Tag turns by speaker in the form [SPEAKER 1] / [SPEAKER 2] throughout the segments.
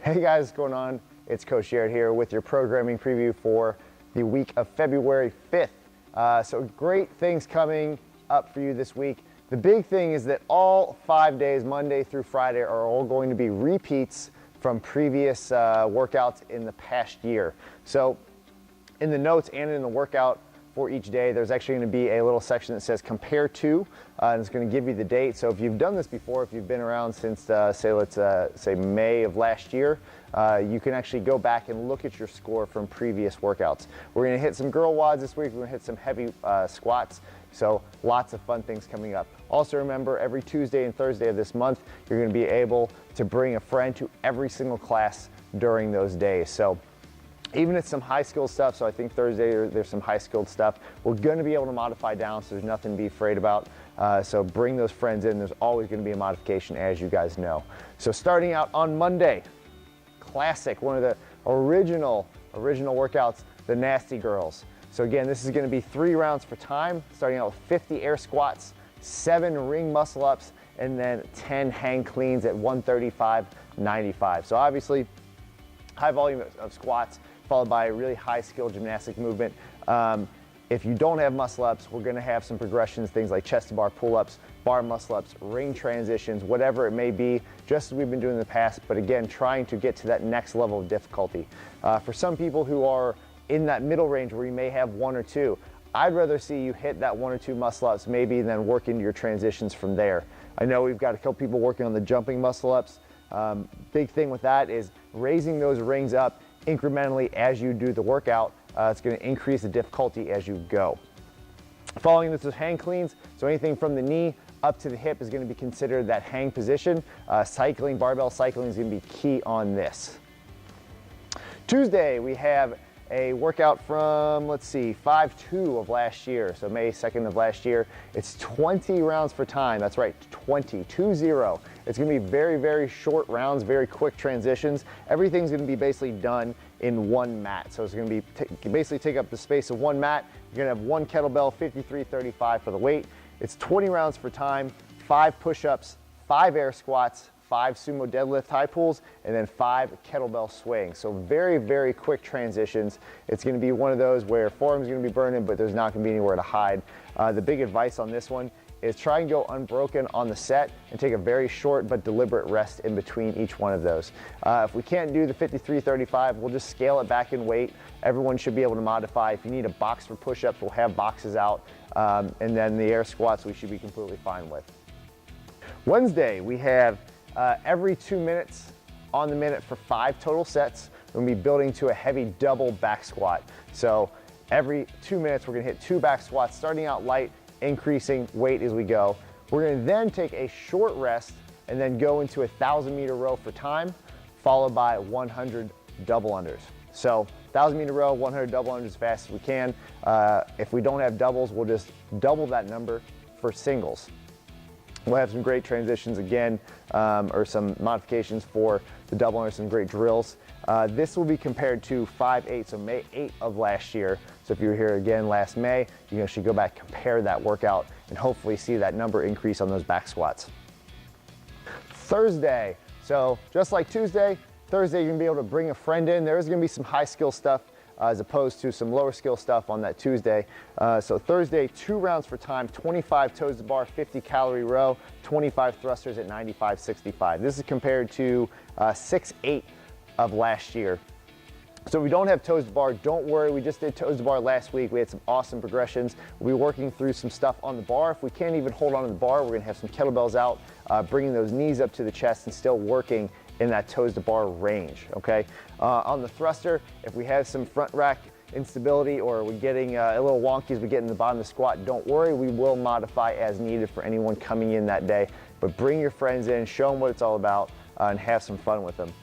[SPEAKER 1] Hey guys, what's going on? It's Coach Jared here with your programming preview for the week of February 5th. So great things coming up for you this week. The big thing is that all 5 days, Monday through Friday, are all going to be repeats from previous workouts in the past year. So in the notes and in the workout for each day, there's actually going to be a little section that says compare to, and it's going to give you the date. So if you've done this before, if you've been around since say May of last year, you can actually go back and look at your score from previous workouts. We're going to hit some girl wads this week. We're going to hit some heavy squats. So lots of fun things coming up. Also remember, every Tuesday and Thursday of this month, you're going to be able to bring a friend to every single class during those days. So even it's some high skilled stuff, so I think Thursday there's some high skilled stuff. We're going to be able to modify down, so there's nothing to be afraid about. So bring those friends in. There's always going to be a modification, as you guys know. So starting out on Monday, classic, one of the original workouts, the Nasty Girls. So again, this is going to be 3 rounds for time, starting out with 50 air squats, 7 ring muscle ups, and then 10 hang cleans at 135-95. So obviously, high volume of squats, followed by a really high skill gymnastic movement. If you don't have muscle ups, we're gonna have some progressions, things like chest to bar pull-ups, bar muscle ups, ring transitions, whatever it may be, just as we've been doing in the past, but again, trying to get to that next level of difficulty. For some people who are in that middle range where you may have 1 or 2, I'd rather see you hit that 1 or 2 muscle ups maybe than work into your transitions from there. I know we've got a couple people working on the jumping muscle ups. Big thing with that is raising those rings up incrementally as you do the workout. It's going to increase the difficulty as you go. Following this is hang cleans. So anything from the knee up to the hip is going to be considered that hang position. Cycling, barbell cycling is going to be key on this. Tuesday, we have a workout from, 5/2 of last year. So May 2nd of last year. It's 20 rounds for time. That's right, 20. It's going to be very, very short rounds, very quick transitions. Everything's going to be basically done in one mat. So it's going to be basically take up the space of one mat. You're going to have one kettlebell, 53-35 for the weight. It's 20 rounds for time, 5 push-ups, 5 air squats, 5 sumo deadlift high pulls, and then 5 kettlebell swings. So very, very quick transitions. It's going to be one of those where forearm's going to be burning, but there's not going to be anywhere to hide. The big advice on this one is try and go unbroken on the set and take a very short but deliberate rest in between each one of those. If we can't do the 53-35, we'll just scale it back in weight. Everyone should be able to modify. If you need a box for push-ups, we'll have boxes out. And then the air squats we should be completely fine with. Wednesday, we have every 2 minutes on the minute for 5 total sets. We're going to be building to a heavy double back squat. So every 2 minutes, we're going to hit 2 back squats, starting out light, increasing weight as we go. We're going to then take a short rest and then go into a 1,000-meter row for time, followed by 100 double unders. So 1,000-meter row, 100 double unders as fast as we can. If we don't have doubles, we'll just double that number for singles. We'll have some great transitions again, or some modifications for the double unders, some great drills. This will be compared to 5/8, so May 8th of last year. So if you were here again last May, you can actually go back, compare that workout, and hopefully see that number increase on those back squats. Thursday, so just like Tuesday, Thursday you're gonna be able to bring a friend in. There is gonna be some high skill stuff as opposed to some lower skill stuff on that Tuesday. So Thursday, 2 rounds for time, 25 toes to bar, 50 calorie row, 25 thrusters at 95-65. This is compared to 6/8 of last year. So if we don't have toes to bar, don't worry. We just did toes to bar last week. We had some awesome progressions. We'll be working through some stuff on the bar. If we can't even hold on to the bar, we're gonna have some kettlebells out, bringing those knees up to the chest and still working in that toes to bar range, okay? On the thruster, if we have some front rack instability or we're getting a little wonky as we get in the bottom of the squat, don't worry, we will modify as needed for anyone coming in that day. But bring your friends in, show them what it's all about, and have some fun with them.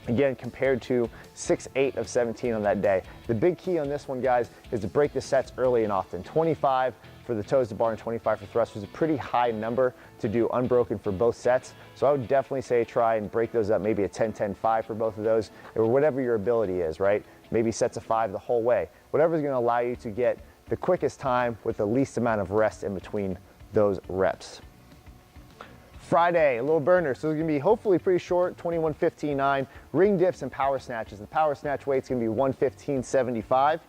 [SPEAKER 1] Again, compared to 6/8 of 17 on that day. The big key on this one, guys, is to break the sets early and often. 25 for the toes to bar and 25 for thrust was a pretty high number to do unbroken for both sets. So I would definitely say try and break those up, maybe a 10-10-5 for both of those, or whatever your ability is, right? Maybe sets of 5 the whole way. Whatever's gonna allow you to get the quickest time with the least amount of rest in between those reps. Friday, a little burner. So it's gonna be hopefully pretty short, 21:15.9, ring dips and power snatches. The power snatch weight's gonna be 115.75.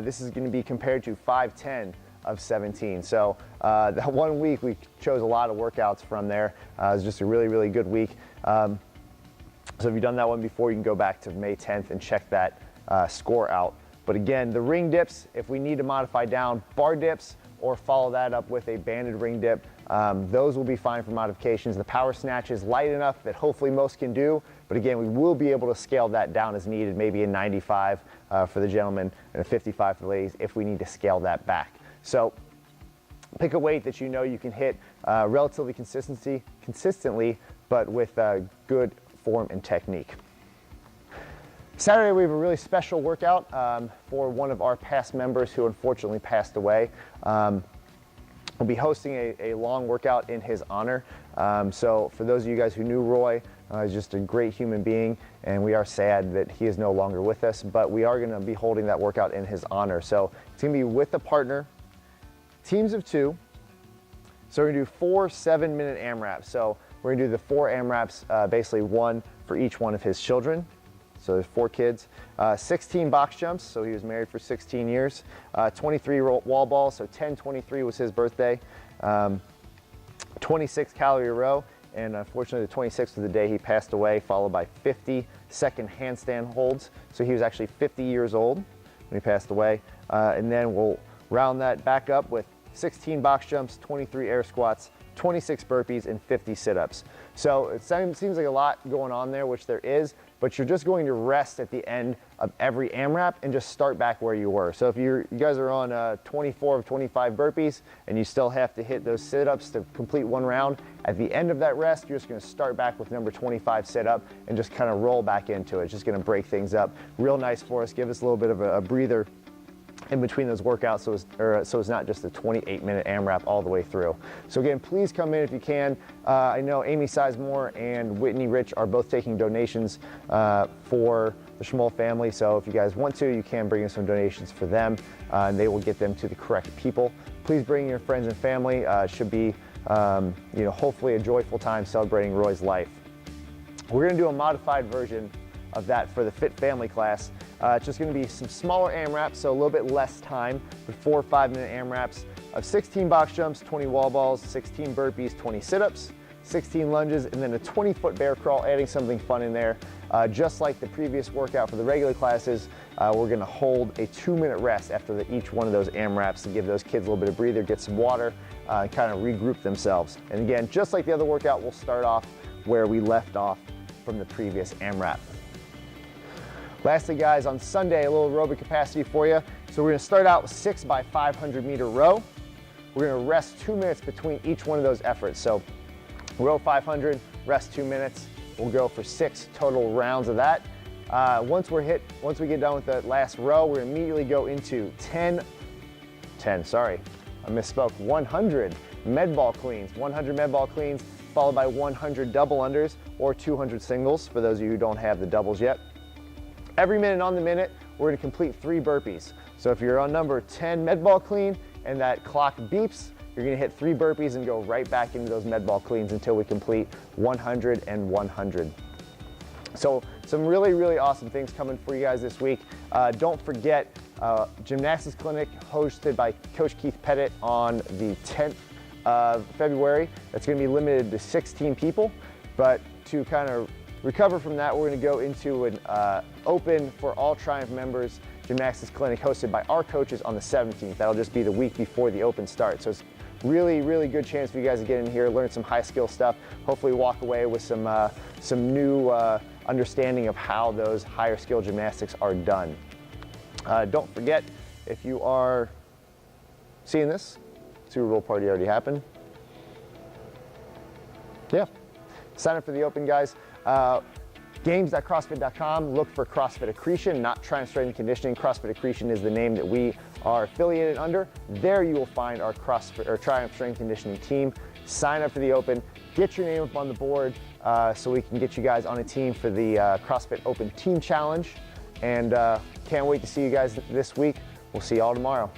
[SPEAKER 1] This is gonna be compared to 510 of 17. So that 1 week we chose a lot of workouts from there. It was just a really, really good week. So if you've done that one before, you can go back to May 10th and check that score out. But again, the ring dips, if we need to modify down, bar dips, or follow that up with a banded ring dip, those will be fine for modifications. The power snatch is light enough that hopefully most can do, but again, we will be able to scale that down as needed, maybe a 95 for the gentlemen and a 55 for the ladies if we need to scale that back. So pick a weight that you know you can hit relatively consistently, but with good form and technique. Saturday, we have a really special workout for one of our past members who unfortunately passed away. We'll be hosting a long workout in his honor. So for those of you guys who knew Roy, he's just a great human being, and we are sad that he is no longer with us, but we are gonna be holding that workout in his honor. So it's gonna be with a partner, teams of 2. So we're gonna do 4 7-minute AMRAPs. So we're gonna do the 4 AMRAPs, basically 1 for each one of his children. So there's 4 kids, 16 box jumps, so he was married for 16 years, 23 wall balls, so 10/23 was his birthday, 26 calorie row, and unfortunately the 26th was the day he passed away, followed by 50-second handstand holds. So he was actually 50 years old when he passed away. And then we'll round that back up with 16 box jumps, 23 air squats, 26 burpees, and 50 sit-ups. So it seems like a lot going on there, which there is, but you're just going to rest at the end of every AMRAP and just start back where you were. So if you guys are on 24 of 25 burpees and you still have to hit those sit-ups to complete 1 round, at the end of that rest, you're just gonna start back with number 25 sit-up and just kind of roll back into it. It's just gonna break things up. Real nice for us, give us a little bit of a breather in between those workouts, so it's not just a 28-minute AMRAP all the way through. So again, please come in if you can. I know Amy Sizemore and Whitney Rich are both taking donations for the Schmoll family, so if you guys want to, you can bring in some donations for them, and they will get them to the correct people. Please bring your friends and family. It should be, hopefully a joyful time celebrating Roy's life. We're gonna do a modified version of that for the Fit Family class. It's just gonna be some smaller AMRAPs, so a little bit less time, but 4 5-minute AMRAPs of 16 box jumps, 20 wall balls, 16 burpees, 20 sit-ups, 16 lunges, and then a 20-foot bear crawl, adding something fun in there. Just like the previous workout for the regular classes, we're gonna hold a 2-minute rest after each one of those AMRAPs to give those kids a little bit of breather, get some water, and kind of regroup themselves. And again, just like the other workout, we'll start off where we left off from the previous AMRAP. Lastly, guys, on Sunday, a little aerobic capacity for you. So we're gonna start out with 6 by 500 meter row. We're gonna rest 2 minutes between each one of those efforts. So row 500, rest 2 minutes. We'll go for 6 total rounds of that. Once we get done with the last row, we're gonna immediately go into 100 med ball cleans. 100 med ball cleans, followed by 100 double unders or 200 singles for those of you who don't have the doubles yet. Every minute on the minute, we're gonna complete 3 burpees. So if you're on number 10 med ball clean and that clock beeps, you're gonna hit 3 burpees and go right back into those med ball cleans until we complete 100 and 100. So some really, really awesome things coming for you guys this week. Don't forget, gymnastics clinic hosted by Coach Keith Pettit on the 10th of February. That's gonna be limited to 16 people, but to kind of recover from that, we're gonna go into an open for all Triumph members gymnastics clinic hosted by our coaches on the 17th. That'll just be the week before the open starts. So it's really, really good chance for you guys to get in here, learn some high skill stuff, hopefully walk away with some new understanding of how those higher skill gymnastics are done. Don't forget, if you are seeing this, Super Bowl party already happened. Yeah, sign up for the open, guys. Games.crossfit.com, look for CrossFit Accretion, not Triumph Strength and Conditioning. CrossFit Accretion is the name that we are affiliated under. There you will find our CrossFit or Triumph Strength and Conditioning team. Sign up for the open, get your name up on the board so we can get you guys on a team for the CrossFit Open Team Challenge. And can't wait to see you guys this week. We'll see you all tomorrow.